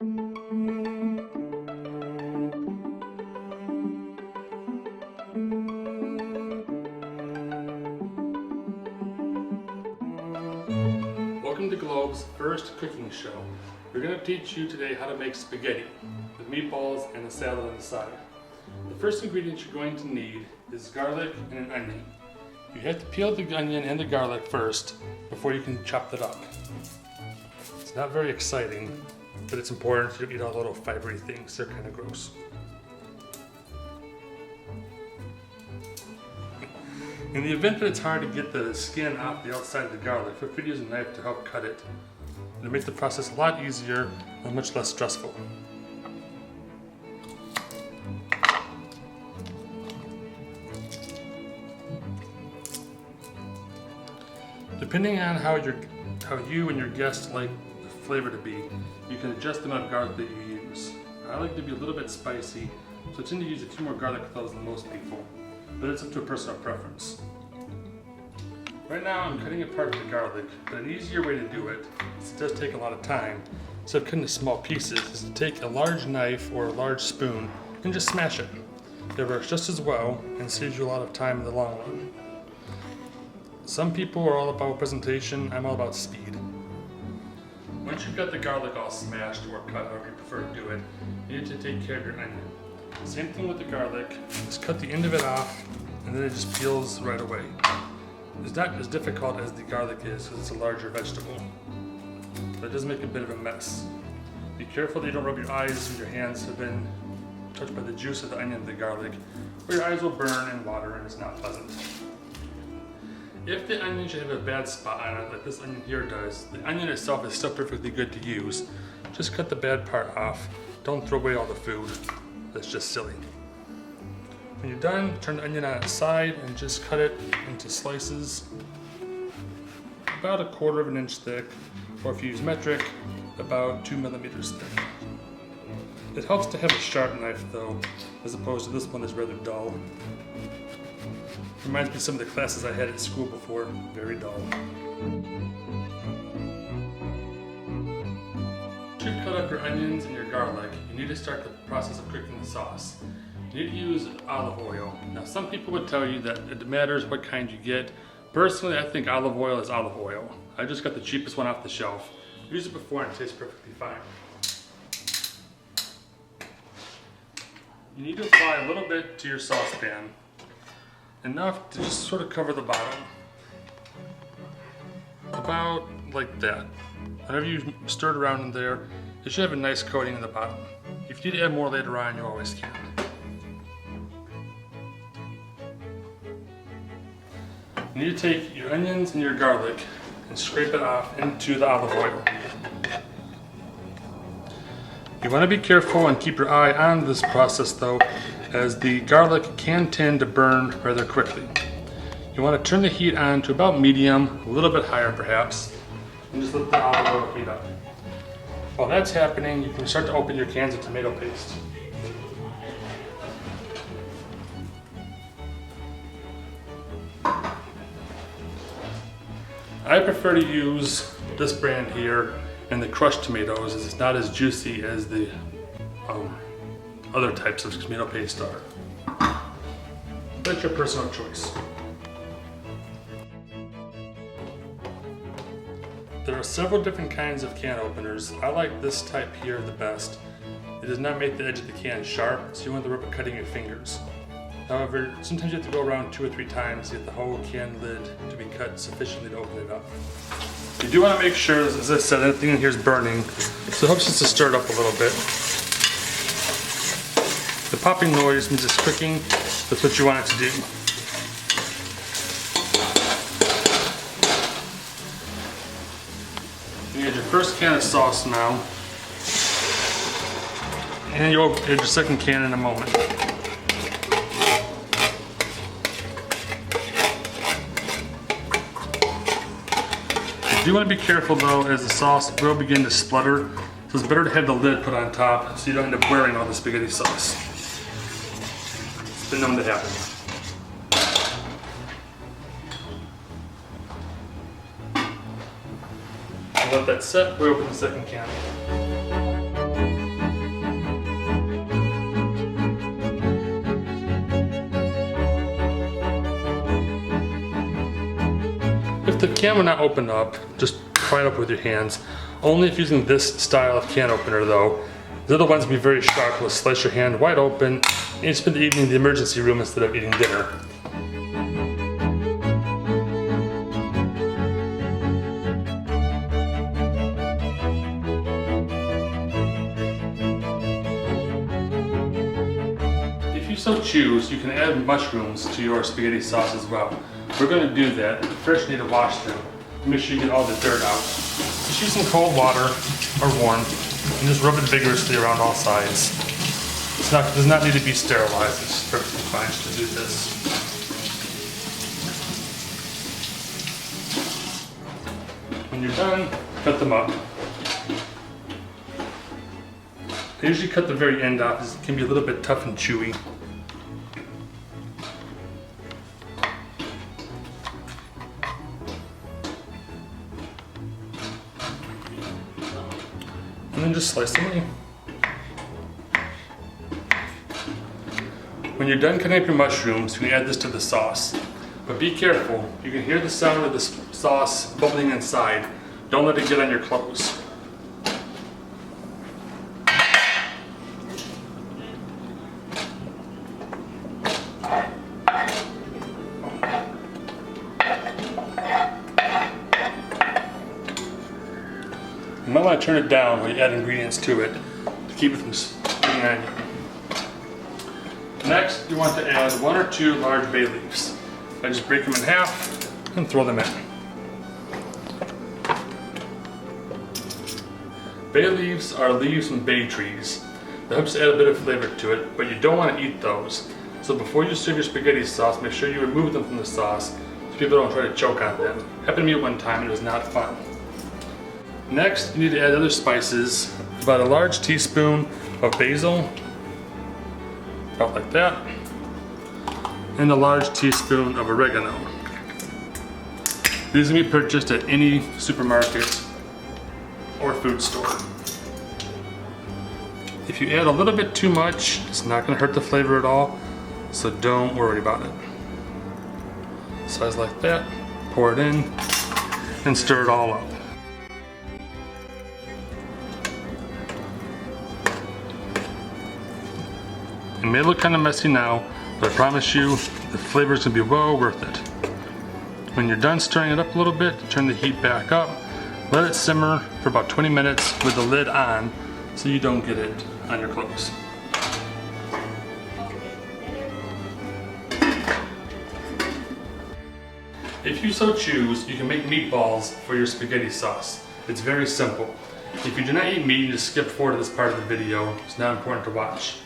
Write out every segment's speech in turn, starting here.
Welcome to Globe's first cooking show. We're going to teach you today how to make spaghetti with meatballs and a salad on the side. The first ingredient you're going to need is garlic and an onion. You have to peel the onion and the garlic first before you can chop it up. It's not very exciting, but it's important. You don't eat all the little fibery things, they're kind of gross. In the event that it's hard to get the skin off the outside of the garlic, feel free to use a knife to help cut it. It'll make the process a lot easier and much less stressful. Depending on how you and your guests like the flavor to be, you can adjust the amount of garlic that you use. I like to be a little bit spicy, so I tend to use a few more garlic cloves than most people, but it's up to a personal preference. Right now I'm cutting apart the garlic, but an easier way to do it, since it does take a lot of time, instead of cutting into small pieces, is to take a large knife or a large spoon and just smash it. It works just as well and saves you a lot of time in the long run. Some people are all about presentation, I'm all about speed. Once you've got the garlic all smashed or cut, however you prefer to do it, you need to take care of your onion. Same thing with the garlic, just cut the end of it off and then it just peels right away. It's not as difficult as the garlic is because it's a larger vegetable, but it does make a bit of a mess. Be careful that you don't rub your eyes when your hands have been touched by the juice of the onion and the garlic, or your eyes will burn and water and it's not pleasant. If the onion should have a bad spot on it, like this onion here does, the onion itself is still perfectly good to use. Just cut the bad part off. Don't throw away all the food. That's just silly. When you're done, turn the onion on its side and just cut it into slices about 1/4 inch thick, or if you use metric, about 2 millimeters thick. It helps to have a sharp knife though, as opposed to this one that's rather dull. Reminds me of some of the classes I had at school before, very dull. Once you've cut up your onions and your garlic, you need to start the process of cooking the sauce. You need to use olive oil. Now some people would tell you that it matters what kind you get. Personally, I think olive oil is olive oil. I just got the cheapest one off the shelf. I've used it before and it tastes perfectly fine. You need to apply a little bit to your saucepan. Enough to just sort of cover the bottom. About like that. Whenever you stir it around in there, it should have a nice coating in the bottom. If you need to add more later on, you always can. You need to take your onions and your garlic and scrape it off into the olive oil. You want to be careful and keep your eye on this process though, as the garlic can tend to burn rather quickly. You want to turn the heat on to about medium, a little bit higher perhaps, and just let the olive oil heat up. While that's happening, you can start to open your cans of tomato paste. I prefer to use this brand here and the crushed tomatoes, as it's not as juicy as the other types of tomato paste are. That's your personal choice. There are several different kinds of can openers. I like this type here the best. It does not make the edge of the can sharp, so you won't have to cutting your fingers. However, sometimes you have to go around 2 or 3 times to get the whole can lid to be cut sufficiently to open it up. You do want to make sure, as I said, everything in here is burning, so it helps just to stir it up a little bit. The popping noise means it's cooking. That's what you want it to do. You add your first can of sauce now, and you'll add your second can in a moment. You do want to be careful though, as the sauce will begin to splutter, so it's better to have the lid put on top so you don't end up wearing all the spaghetti sauce. It's been known to happen. Let that set, we open the second can. the can will not open up, just pry it up with your hands. Only if using this style of can opener though. The other ones will be very sharp, will slice your hand wide open and you spend the evening in the emergency room instead of eating dinner. If you so choose, you can add mushrooms to your spaghetti sauce as well. We're going to do that, but first you need to wash them. Make sure you get all the dirt out. Just use some cold water or warm and just rub it vigorously around all sides. It does not need to be sterilized, it's perfectly fine to do this. When you're done, cut them up. I usually cut the very end off because it can be a little bit tough and chewy. And then just slice them in. When you're done cutting up your mushrooms, you can add this to the sauce. But be careful, you can hear the sound of the sauce bubbling inside. Don't let it get on your clothes. You might want to turn it down when you add ingredients to it to keep it from sticking on you. Next, you want to add 1 or 2 large bay leaves. I just break them in half and throw them in. Bay leaves are leaves from bay trees. That helps add a bit of flavor to it, but you don't want to eat those. So before you serve your spaghetti sauce, make sure you remove them from the sauce so people don't try to choke on them. Happened to me one time and it was not fun. Next, you need to add other spices, about a large teaspoon of basil, about like that, and a large teaspoon of oregano. These can be purchased at any supermarket or food store. If you add a little bit too much, it's not going to hurt the flavor at all, so don't worry about it. Size like that, pour it in, and stir it all up. It may look kind of messy now, but I promise you the flavor is going to be well worth it. When you're done stirring it up a little bit, turn the heat back up. Let it simmer for about 20 minutes with the lid on so you don't get it on your clothes. If you so choose, you can make meatballs for your spaghetti sauce. It's very simple. If you do not eat meat, you just skip forward to this part of the video. It's not important to watch.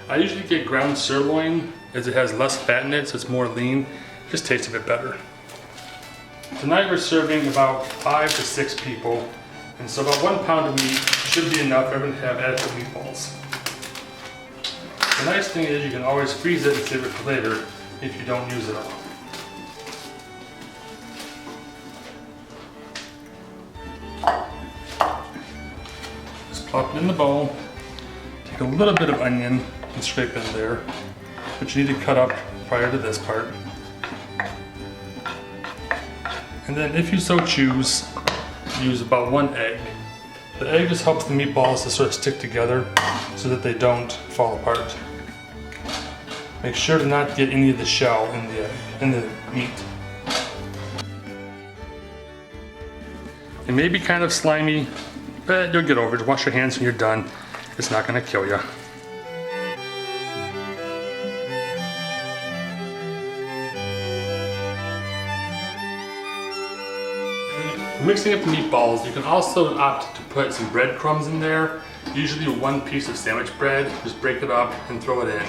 I usually get ground sirloin as it has less fat in it, so it's more lean. It just tastes a bit better. Tonight we're serving about 5 to 6 people, and so about 1 pound of meat should be enough for everyone to have adequate meatballs. The nice thing is you can always freeze it and save it for later if you don't use it all. Just plop it in the bowl, take a little bit of onion and scrape in there, which you need to cut up prior to this part. And then if you so choose, use about 1 egg. The egg just helps the meatballs to sort of stick together so that they don't fall apart. Make sure to not get any of the shell in the meat. It may be kind of slimy, but you'll get over it. Wash your hands when you're done. It's not going to kill you. For mixing up the meatballs, you can also opt to put some breadcrumbs in there. Usually 1 piece of sandwich bread, just break it up and throw it in.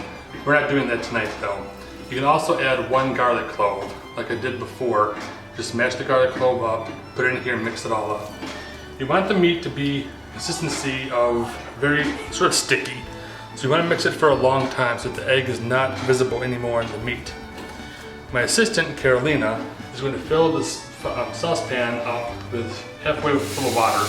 We're not doing that tonight though. You can also add 1 garlic clove, like I did before. Just mash the garlic clove up, put it in here and mix it all up. You want the meat to be consistency of very sort of sticky. So you want to mix it for a long time so that the egg is not visible anymore in the meat. My assistant, Carolina, is going to fill this saucepan up with halfway full of water.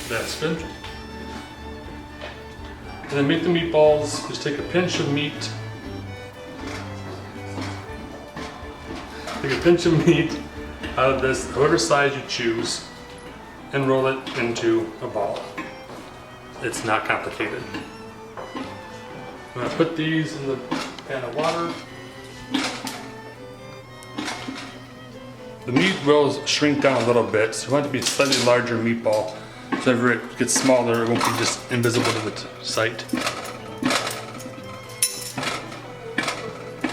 That's good. And then make the meatballs. Just take a pinch of meat. Take a pinch of meat out of this, whatever size you choose, and roll it into a ball. It's not complicated. I'm gonna put these in the pan of water. The meat will shrink down a little bit, so you want it to be a slightly larger meatball. So whenever it gets smaller, it won't be just invisible to the sight.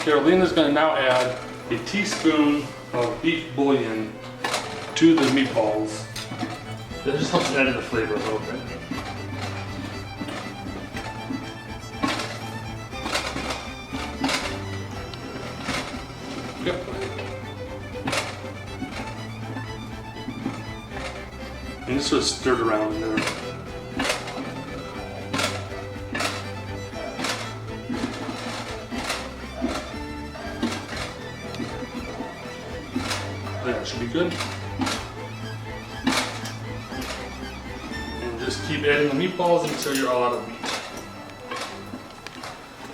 Carolina's gonna now add a teaspoon of beef bouillon to the meatballs. That just helps add the flavor a little bit. Yep. And just sort of stir it around in there. That should be good. And just keep adding the meatballs until you're all out of meat.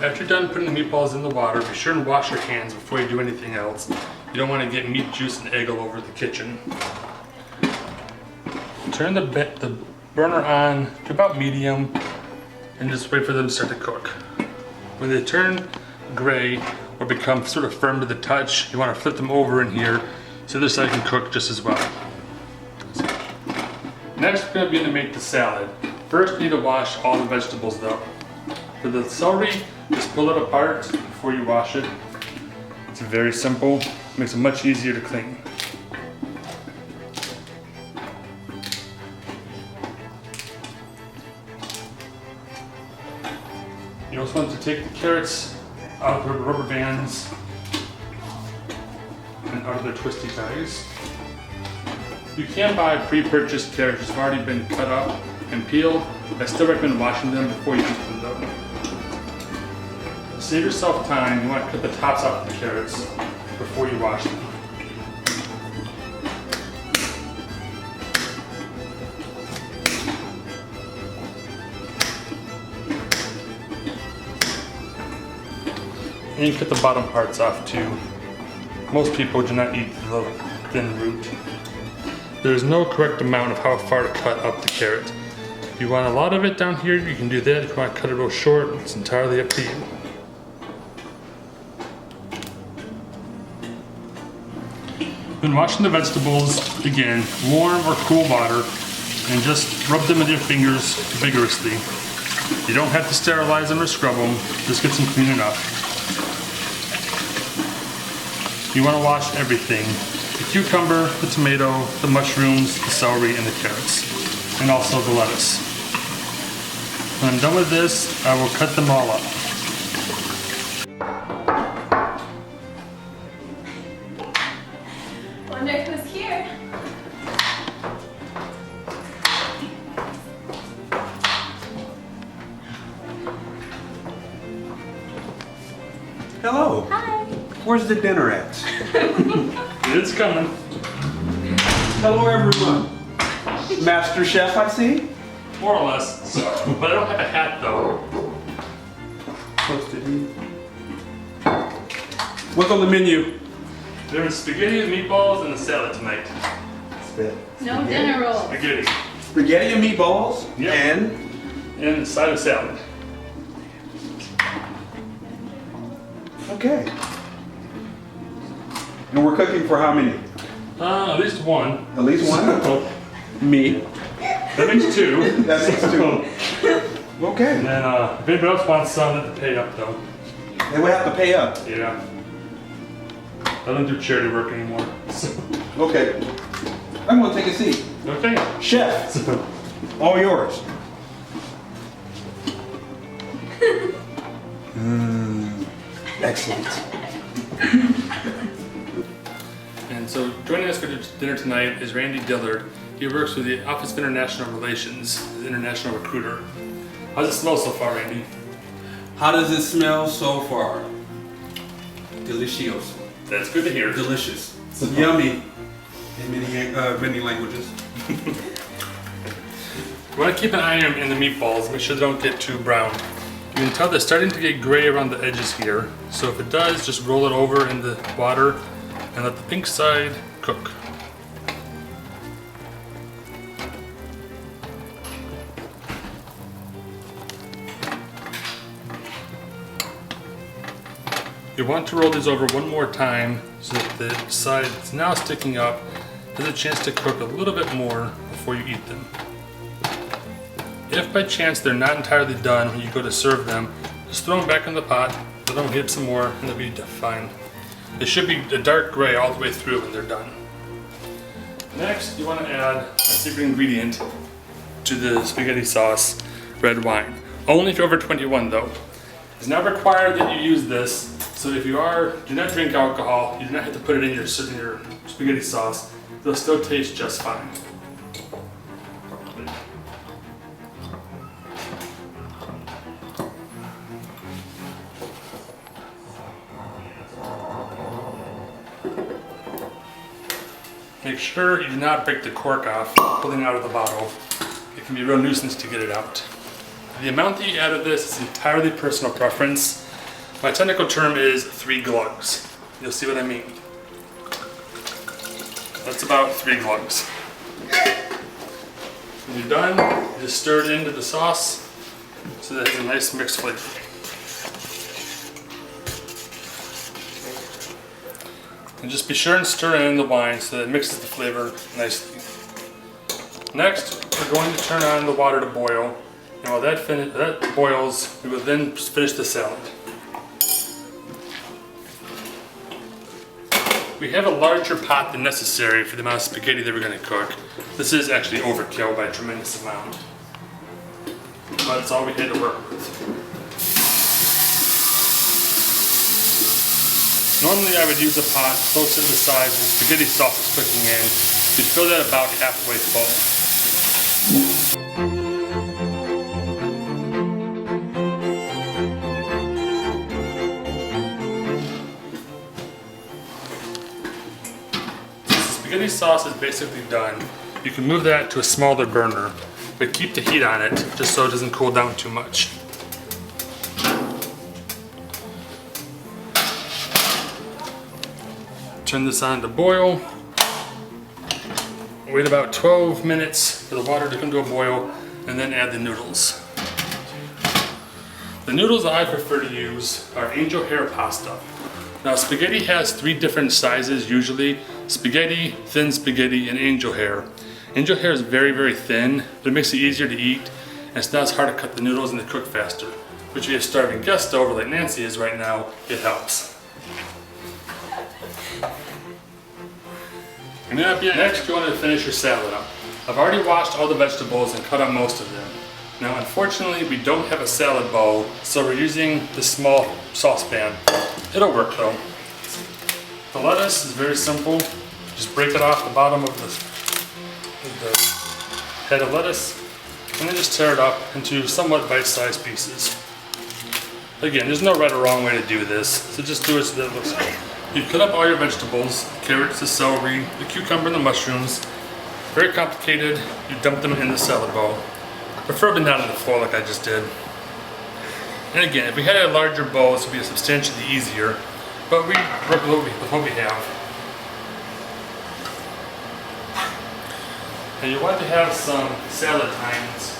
After you're done putting the meatballs in the water, be sure and wash your hands before you do anything else. You don't want to get meat juice and egg all over the kitchen. Turn the burner on to about medium and just wait for them to start to cook. When they turn gray or become sort of firm to the touch, you want to flip them over in here so the other side can cook just as well. Next, we're going to make the salad. First, you need to wash all the vegetables though. For the celery, just pull it apart before you wash it. It's very simple, makes it much easier to clean. You also want to take the carrots out of the rubber bands and out of their twisty ties. You can buy pre-purchased carrots which have already been cut up and peeled. I still recommend washing them before you use them though. Save yourself time, you want to cut the tops off the carrots before you wash them. And you cut the bottom parts off too. Most people do not eat the thin root. There is no correct amount of how far to cut up the carrot. If you want a lot of it down here, you can do that. If you want to cut it real short, it's entirely up to you. When washing the vegetables, again, warm or cool water, and just rub them with your fingers vigorously. You don't have to sterilize them or scrub them, just get them clean enough. You want to wash everything. The cucumber, the tomato, the mushrooms, the celery, and the carrots. And also the lettuce. When I'm done with this, I will cut them all up. Wonder who's here. Hello. Hi. Where's the dinner at? It's coming. Hello, everyone. Master Chef, I see. More or less. But I don't have a hat though. Supposed to eat. What's on the menu? There's spaghetti and meatballs and a salad tonight. No dinner roll. Spaghetti. Spaghetti and meatballs. Yep. And a side of salad. Okay. And we're cooking for how many? At least one. At least one? Me. That makes two. That makes two. Okay. And then if anybody else wants some, they have to pay up though. They would have to pay up. Yeah. I don't do charity work anymore. Okay. I'm going to take a seat. Okay. Chef, all yours. Excellent. And so joining us for dinner tonight is Randy Dillard. He works with the Office of International Relations, as an international recruiter. How's it smell so far, Randy? How does it smell so far? Delicioso. That's good to hear. Delicious. Yummy in many languages. You want to keep an eye on them in the meatballs, make sure they don't get too brown. You can tell they're starting to get gray around the edges here. So if it does, just roll it over in the water and let the pink side cook. You want to roll these over one more time so that the side that's now sticking up has a chance to cook a little bit more before you eat them. If by chance they're not entirely done when you go to serve them, just throw them back in the pot, let them heat up some more, and they'll be fine. They should be a dark gray all the way through when they're done. Next, you want to add a secret ingredient to the spaghetti sauce, red wine. Only if you're over 21 though. It's not required that you use this. So if you do not drink alcohol, you do not have to put it in your spaghetti sauce. They'll still taste just fine. Make sure you do not break the cork off pulling it out of the bottle. It can be a real nuisance to get it out. The amount that you add of this is entirely personal preference. My technical term is 3 glugs. You'll see what I mean. That's about 3 glugs. When you're done, you just stir it into the sauce so that it has a nice mixed flavor. And just be sure and stir in the wine so that it mixes the flavor nicely. Next, we're going to turn on the water to boil. And while that boils, we will then finish the salad. We have a larger pot than necessary for the amount of spaghetti that we're going to cook. This is actually overkill by a tremendous amount. But it's all we had to work with. Normally I would use a pot closer to the size the spaghetti sauce is cooking in. You'd fill that about halfway full. Spaghetti sauce is basically done. You can move that to a smaller burner, but keep the heat on it just so it doesn't cool down too much. Turn this on to boil. Wait about 12 minutes for the water to come to a boil, and then add the noodles. The noodles I prefer to use are angel hair pasta. Now spaghetti has 3 different sizes usually: spaghetti, thin spaghetti, and angel hair. Angel hair is very, very thin, but it makes it easier to eat, and it's not as hard to cut the noodles and they cook faster. But if you have starving guests over like Nancy is right now, it helps. Next, you want to finish your salad up. I've already washed all the vegetables and cut up most of them. Now unfortunately we don't have a salad bowl, so we're using the small saucepan. It'll work though. The lettuce is very simple. Just break it off the bottom of the head of lettuce and then just tear it up into somewhat bite-sized pieces. Again, there's no right or wrong way to do this, so just do it so that it looks good. You cut up all your vegetables, carrots, the celery, the cucumber, and the mushrooms. Very complicated. You dump them in the salad bowl. Preferably not in the floor like I just did. And again, if we had a larger bowl, this would be substantially easier, but we work with what we have. And you want to have some salad tines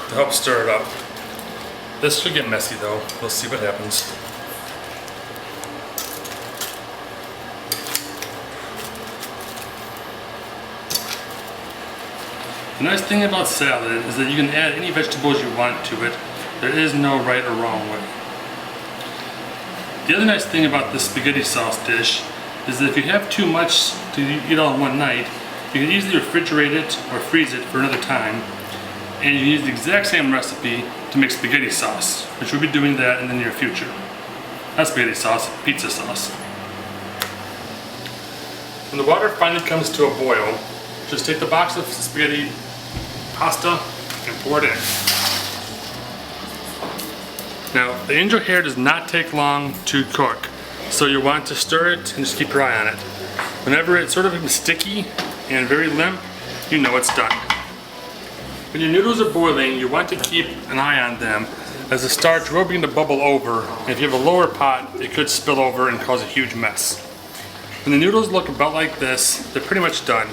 to help stir it up. This should get messy though. We'll see what happens. The nice thing about salad is that you can add any vegetables you want to it. There is no right or wrong way. The other nice thing about this spaghetti sauce dish is that if you have too much to eat all in one night, you can easily refrigerate it or freeze it for another time, and you can use the exact same recipe to make spaghetti sauce, which we'll be doing that in the near future. Not spaghetti sauce, pizza sauce. When the water finally comes to a boil, just take the box of spaghetti pasta and pour it in. Now, the angel hair does not take long to cook, so you want to stir it and just keep your eye on it. Whenever it's sort of sticky and very limp, you know it's done. When your noodles are boiling, you want to keep an eye on them as the starch will begin to bubble over. And if you have a lower pot, it could spill over and cause a huge mess. When the noodles look about like this, they're pretty much done.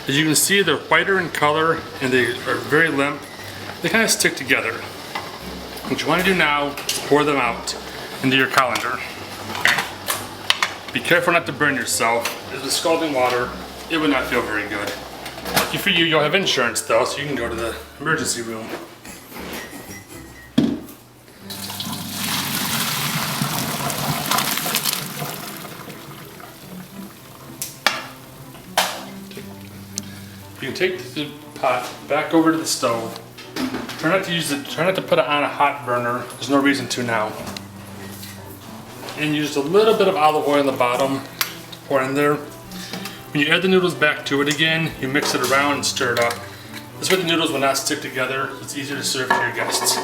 As you can see, they're whiter in color and they are very limp. They kind of stick together. What you want to do now is pour them out into your colander. Be careful not to burn yourself. With scalding water, it would not feel very good. Lucky for you, you'll have insurance though, so you can go to the emergency room. You can take the pot back over to the stove. Try not to put it on a hot burner. There's no reason to now. And use a little bit of olive oil on the bottom to pour in there. When you add the noodles back to it again, you mix it around and stir it up. This way the noodles will not stick together. It's easier to serve to your guests.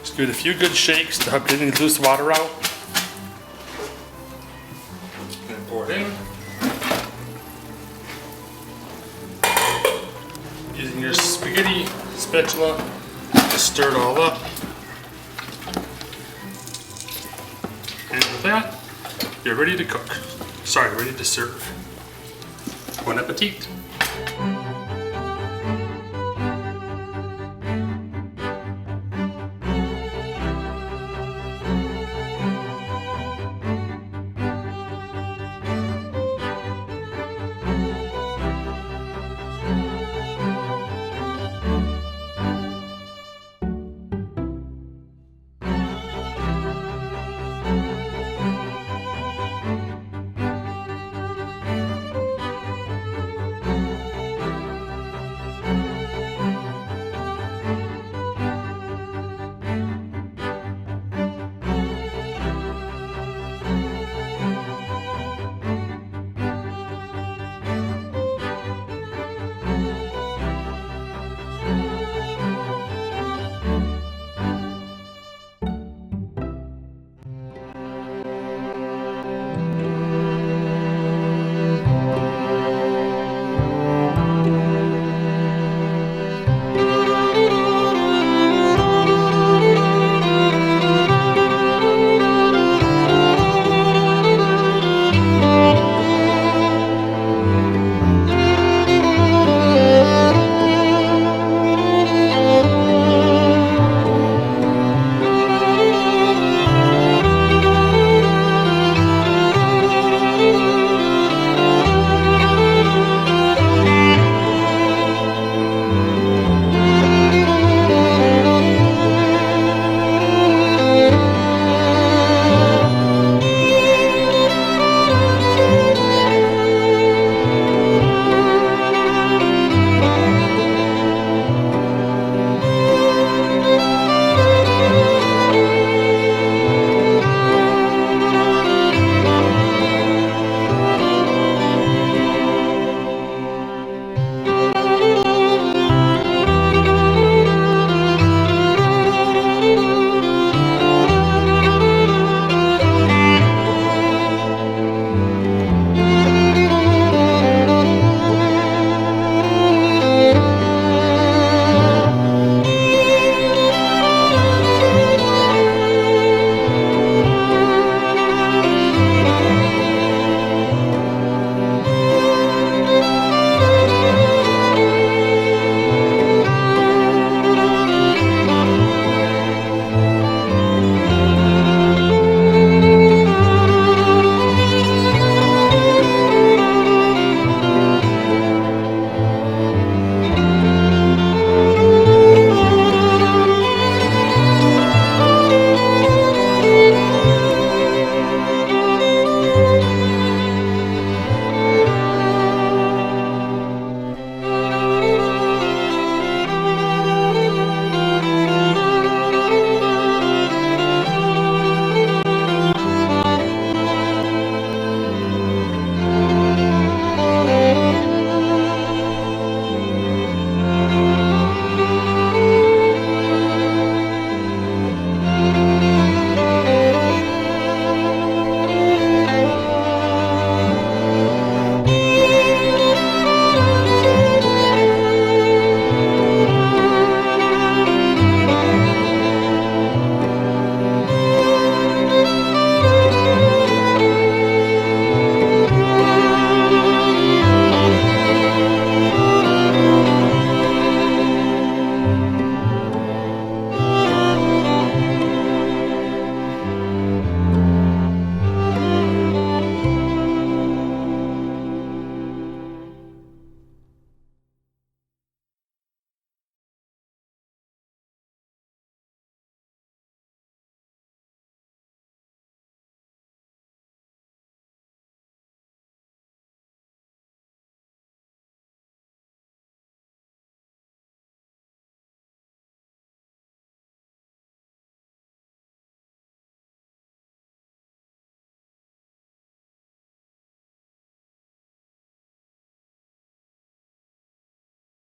Just give it a few good shakes to help get any loose water out. And pour it in. Using your spaghetti spatula to stir it all up. And with that, you're ready to cook. Sorry, ready to serve. Bon appetit.